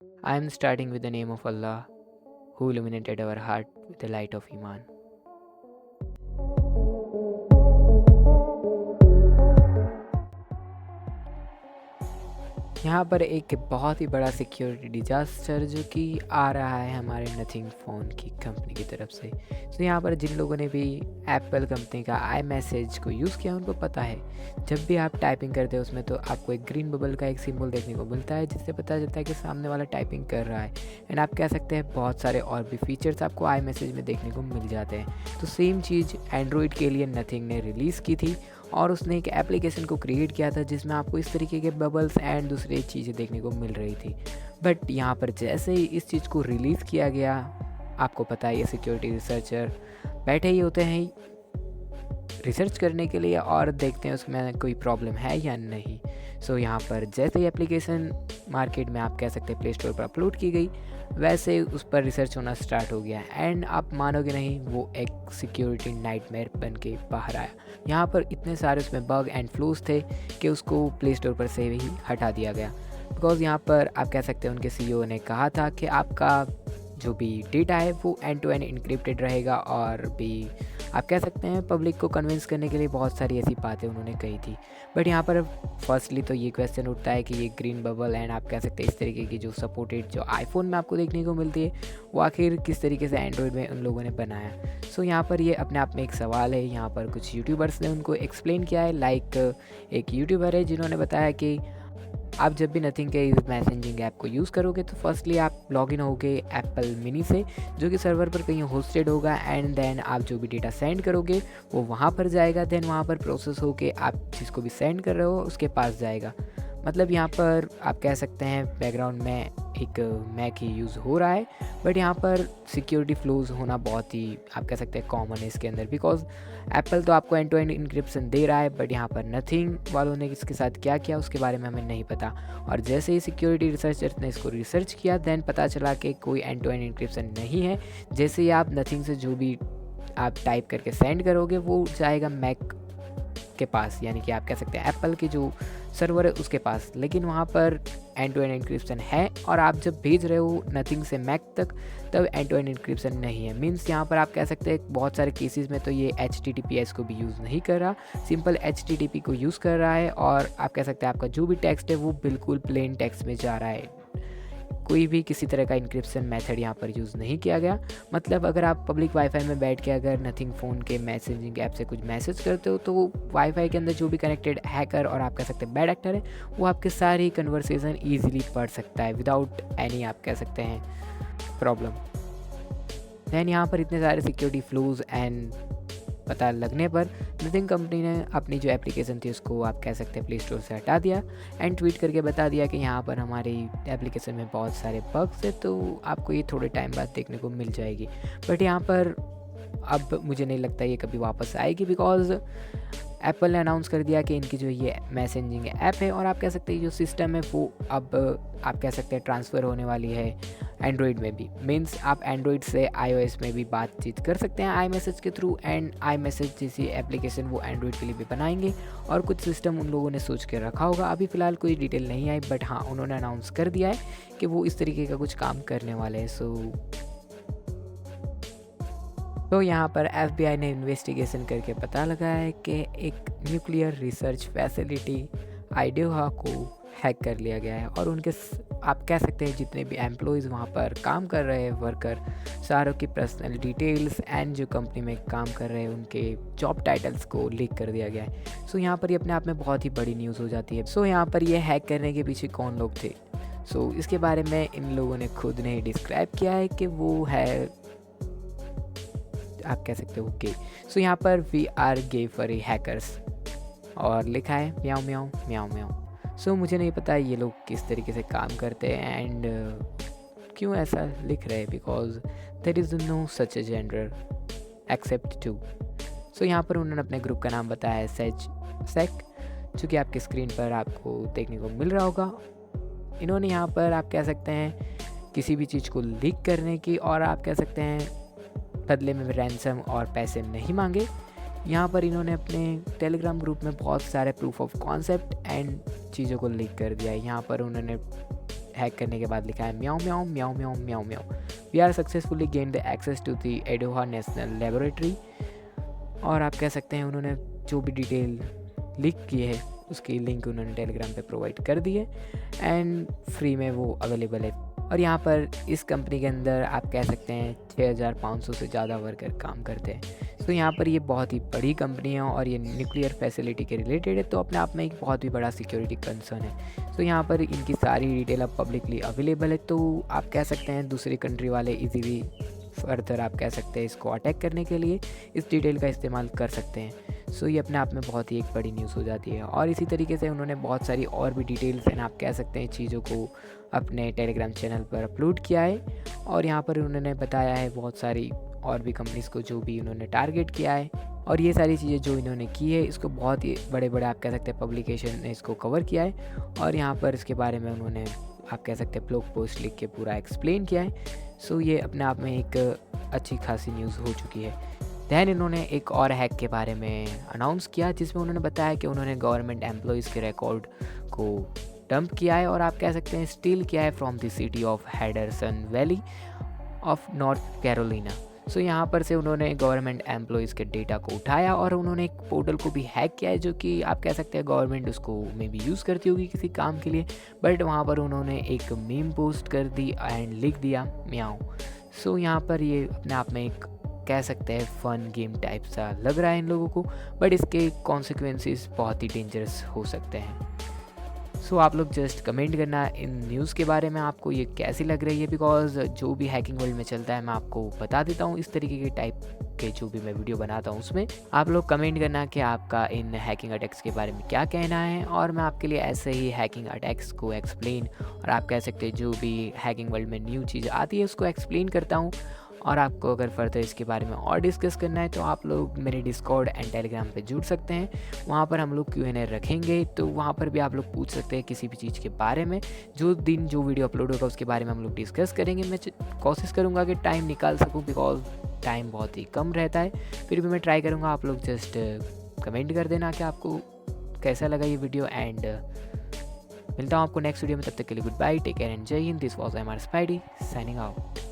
I am starting with the name of Allah, who illuminated our heart with the light of Iman. यहाँ पर एक बहुत ही बड़ा security disaster जो कि आ रहा है हमारे नथिंग फ़ोन की कंपनी की तरफ से। तो यहाँ पर जिन लोगों ने भी एप्पल कंपनी का आई मैसेज को यूज़ किया उनको पता है, जब भी आप टाइपिंग करते हो उसमें तो आपको एक ग्रीन बबल का एक सिंबल देखने को मिलता है, जिससे पता चलता है कि सामने वाला टाइपिंग कर रहा है। एंड आप कह सकते हैं बहुत सारे और भी फीचर्स आपको आई मैसेज में देखने को मिल जाते हैं। तो सेम चीज़ एंड्रॉयड के लिए नथिंग ने रिलीज़ की थी और उसने एक एप्लीकेशन को क्रिएट किया था जिसमें आपको इस तरीके के बबल्स एंड दूसरी चीज़ें देखने को मिल रही थी। बट यहाँ पर जैसे ही इस चीज़ को रिलीज़ किया गया, आपको पता है ये सिक्योरिटी रिसर्चर बैठे ही होते हैं रिसर्च करने के लिए और देखते हैं उसमें कोई प्रॉब्लम है या नहीं। सो यहाँ पर जैसे ही एप्लीकेशन मार्केट में आप कह सकते हैं प्ले स्टोर पर अपलोड की गई, वैसे उस पर रिसर्च होना स्टार्ट हो गया एंड आप मानोगे नहीं, वो एक सिक्योरिटी नाइटमेयर बन के बाहर आया। यहाँ पर इतने सारे उसमें बग एंड फ्लूज थे कि उसको प्ले स्टोर पर से ही हटा दिया गया। बिकॉज़ यहाँ पर आप कह सकते हैं उनके सीईओ ने कहा था कि आपका जो भी डेटा है वो एंड टू एंड इनक्रिप्टेड रहेगा, और भी आप कह सकते हैं पब्लिक को कन्विंस करने के लिए बहुत सारी ऐसी बातें उन्होंने कही थी। बट यहाँ पर फर्स्टली तो ये क्वेश्चन उठता है कि ये ग्रीन बबल एंड आप कह सकते हैं इस तरीके की जो सपोर्टेड जो आईफोन में आपको देखने को मिलती है, वो आखिर किस तरीके से एंड्रॉयड में उन लोगों ने बनाया। सो यहाँ पर ये अपने आप में एक सवाल है। यहाँ पर कुछ यूट्यूबर्स ने उनको एक्सप्लेन किया है। लाइक एक यूट्यूबर है जिन्होंने बताया कि आप जब भी नथिंग के इस मैसेजिंग ऐप को यूज़ करोगे तो फर्स्टली आप लॉगिन होगे एप्पल मिनी से, जो कि सर्वर पर कहीं होस्टेड होगा, एंड देन आप जो भी डेटा सेंड करोगे वो वहाँ पर जाएगा। देन वहाँ पर प्रोसेस होके आप जिसको भी सेंड कर रहे हो उसके पास जाएगा। मतलब यहाँ पर आप कह सकते हैं बैकग्राउंड में एक मैक ही यूज़ हो रहा है, बट यहाँ पर सिक्योरिटी फ्लूज होना बहुत ही आप कह सकते हैं कॉमन है इसके अंदर। बिकॉज एप्पल तो आपको एंड टू एंड इंक्रिप्शन दे रहा है, बट यहाँ पर नथिंग वालों ने इसके साथ क्या किया उसके बारे में हमें नहीं पता। और जैसे ही सिक्योरिटी रिसर्चर्स ने इसको रिसर्च किया, देन पता चला कि कोई एंड टू एंड इंक्रिप्शन नहीं है। जैसे ही आप नथिंग से जो भी आप टाइप करके सेंड करोगे वो जाएगा मैक के पास, यानी कि आप कह सकते हैं एप्पल की जो सर्वर है उसके पास, लेकिन वहाँ पर एंड टू एंड इंक्रिप्शन है। और आप जब भेज रहे हो नथिंग से मैक तक तब एंड टू एंड इंक्रिप्शन नहीं है। मीन्स यहाँ पर आप कह सकते हैं बहुत सारे केसेस में तो ये HTTPS को भी यूज़ नहीं कर रहा, सिंपल HTTP को यूज़ कर रहा है। और आप कह सकते हैं आपका जो भी टेक्स्ट है वो बिल्कुल प्लेन टेक्स्ट में जा रहा है, कोई भी किसी तरह का इंक्रिप्शन मेथड यहाँ पर यूज़ नहीं किया गया। मतलब अगर आप पब्लिक वाईफाई में बैठ के अगर नथिंग फ़ोन के मैसेजिंग ऐप से कुछ मैसेज करते हो तो वाईफाई के अंदर जो भी कनेक्टेड हैकर और आप कह सकते हैं बैड एक्टर है, वो आपके सारी कन्वर्सेशन ईजिली पढ़ सकता है विदाउट एनी आप कह सकते हैं प्रॉब्लम। दैन यहाँ पर इतने सारे सिक्योरिटी फ्लूज एंड पता लगने पर नथिंग कंपनी ने अपनी जो एप्लीकेशन थी उसको आप कह सकते हैं प्ले स्टोर से हटा दिया एंड ट्वीट करके बता दिया कि यहाँ पर हमारी एप्लीकेशन में बहुत सारे बग्स है, तो आपको ये थोड़े टाइम बाद देखने को मिल जाएगी। बट यहाँ पर अब मुझे नहीं लगता ये कभी वापस आएगी, बिकॉज एप्पल ने अनाउंस कर दिया कि इनकी जो ये मैसेजिंग ऐप है और आप कह सकते हैं जो सिस्टम है वो अब आप कह सकते हैं ट्रांसफ़र होने वाली है एंड्रॉयड में भी। मीन्स आप एंड्रॉयड से iOS में भी बातचीत कर सकते हैं आई मैसेज के थ्रू, एंड आई मैसेज जैसी एप्लीकेशन वो एंड्रॉयड के लिए भी बनाएंगे। और कुछ सिस्टम उन लोगों ने सोच के रखा होगा, अभी फ़िलहाल कोई डिटेल नहीं आई, बट हाँ उन्होंने अनाउंस कर दिया है कि वो इस तरीके का कुछ काम करने वाले हैं। तो यहाँ पर FBI ने इन्वेस्टिगेशन करके पता लगाया है कि एक न्यूक्लियर रिसर्च फैसिलिटी आइडियोहा को हैक कर लिया गया है, और उनके आप कह सकते हैं जितने भी एम्प्लॉयज़ वहाँ पर काम कर रहे हैं वर्कर, सारों की पर्सनल डिटेल्स एंड जो कंपनी में काम कर रहे हैं उनके जॉब टाइटल्स को लीक कर दिया गया है। सो यहाँ पर ये अपने आप में बहुत ही बड़ी न्यूज़ हो जाती है। सो यहाँ पर ये हैक करने के पीछे कौन लोग थे, सो इसके बारे में इन लोगों ने खुद ने डिस्क्राइब किया है कि वो है आप कह सकते हो गे। सो यहाँ पर वी आर गे फॉर ए हैकर्स और लिखा है म्याऊं म्याऊं म्याऊं म्याऊं। सो मुझे नहीं पता ये लोग किस तरीके से काम करते हैं एंड क्यों ऐसा लिख रहे हैं, because there is no such a gender except two. So यहाँ पर उन्होंने अपने ग्रुप का नाम बताया है सेक, जो कि आपके स्क्रीन पर आपको देखने को मिल रहा होगा। इन्होंने यहाँ पर आप कह सकते हैं किसी भी चीज़ को लीक करने की और आप कह सकते हैं बदले में रैंसम और पैसे नहीं मांगे। यहाँ पर इन्होंने अपने टेलीग्राम ग्रुप में बहुत सारे प्रूफ ऑफ कॉन्सेप्ट एंड चीज़ों को लीक कर दिया है। यहाँ पर उन्होंने हैक करने के बाद लिखा है म्याऊ म्याऊ म्याऊ म्याऊ म्याऊ म्याऊ, we are successfully gain the access to the Idaho National Laboratory. और आप कह सकते हैं उन्होंने जो भी डिटेल लीक की है उसकी लिंक उन्होंने टेलीग्राम पे प्रोवाइड कर दी है एंड फ्री में वो अवेलेबल है। और यहाँ पर इस कंपनी के अंदर आप कह सकते हैं 6500 से ज़्यादा वर्कर काम करते हैं। तो यहाँ पर ये बहुत ही बड़ी कंपनी है और ये न्यूक्लियर फैसिलिटी के रिलेटेड है, तो अपने आप में एक बहुत ही बड़ा सिक्योरिटी कंसर्न है। तो यहाँ पर इनकी सारी डिटेल अब पब्लिकली अवेलेबल है, तो आप कह सकते हैं दूसरी कंट्री वाले इजीली फर्दर आप कह सकते हैं इसको अटैक करने के लिए इस डिटेल का इस्तेमाल कर सकते हैं। सो ये अपने आप में बहुत ही एक बड़ी न्यूज़ हो जाती है। और इसी तरीके से उन्होंने बहुत सारी और भी डिटेल्स एंड आप कह सकते हैं चीज़ों को अपने टेलीग्राम चैनल पर अपलोड किया है। और यहाँ पर उन्होंने बताया है बहुत सारी और भी कंपनीज़ को जो भी उन्होंने टारगेट किया है, और ये सारी चीज़ें जो इन्होंने की है इसको बहुत ही बड़े बड़े आप कह सकते हैं पब्लिकेशन ने इसको कवर किया है। और यहाँ पर इसके बारे में उन्होंने आप कह सकते हैं ब्लॉग पोस्ट लिख के पूरा एक्सप्लेन किया है। सो ये अपने आप में एक अच्छी खासी न्यूज़ हो चुकी है। दैन इन्होंने एक और हैक के बारे में अनाउंस किया जिसमें उन्होंने बताया कि उन्होंने गवर्नमेंट एम्प्लॉयज़ के रिकॉर्ड को डंप किया है और आप कह सकते हैं स्टील किया है from the city of Henderson valley of North Carolina. So यहाँ पर से उन्होंने गवर्नमेंट एम्प्लॉयज़ के डेटा को उठाया और उन्होंने एक पोर्टल को भी हैक किया है जो कि आप कह सकते हैं गवर्नमेंट उसको में भी यूज़ करती होगी किसी काम के लिए, बट वहाँ पर उन्होंने एक मीम पोस्ट कर दी एंड लिख दिया म्याऊ। सो यहाँ पर ये अपने आप में एक कह सकते हैं फ़न गेम टाइप सा लग रहा है इन लोगों को, बट इसके कॉन्सिक्वेंसेस बहुत ही डेंजरस हो सकते हैं। सो आप लोग जस्ट कमेंट करना इन न्यूज़ के बारे में आपको ये कैसी लग रही है, बिकॉज जो भी हैकिंग वर्ल्ड में चलता है मैं आपको बता देता हूँ इस तरीके के टाइप के जो भी मैं वीडियो बनाता हूँ उसमें। आप लोग कमेंट करना कि आपका इन हैकिंग अटैक्स के बारे में क्या कहना है, और मैं आपके लिए ऐसे ही हैकिंग अटैक्स को एक्सप्लेन और आप कह सकते हैं जो भी हैकिंग वर्ल्ड में न्यू चीज़ आती है उसको एक्सप्लेन करता हूँ। और आपको अगर फर्दर इसके बारे में और डिस्कस करना है तो आप लोग मेरे डिस्कॉर्ड एंड टेलीग्राम पे जुड़ सकते हैं। वहाँ पर हम लोग Q&A रखेंगे, तो वहाँ पर भी आप लोग पूछ सकते हैं किसी भी चीज़ के बारे में। जो दिन जो वीडियो अपलोड होगा उसके बारे में हम लोग डिस्कस करेंगे। मैं कोशिश करूँगा कि टाइम निकाल सकूँ बिकॉज टाइम बहुत ही कम रहता है, फिर भी मैं ट्राई करूँगा। आप लोग जस्ट कमेंट कर देना कि आपको कैसा लगा ये वीडियो, एंड मिलता हूँ आपको नेक्स्ट वीडियो में। तब तक के लिए good bye, take care and जय Hind. This was MR Spidey signing out.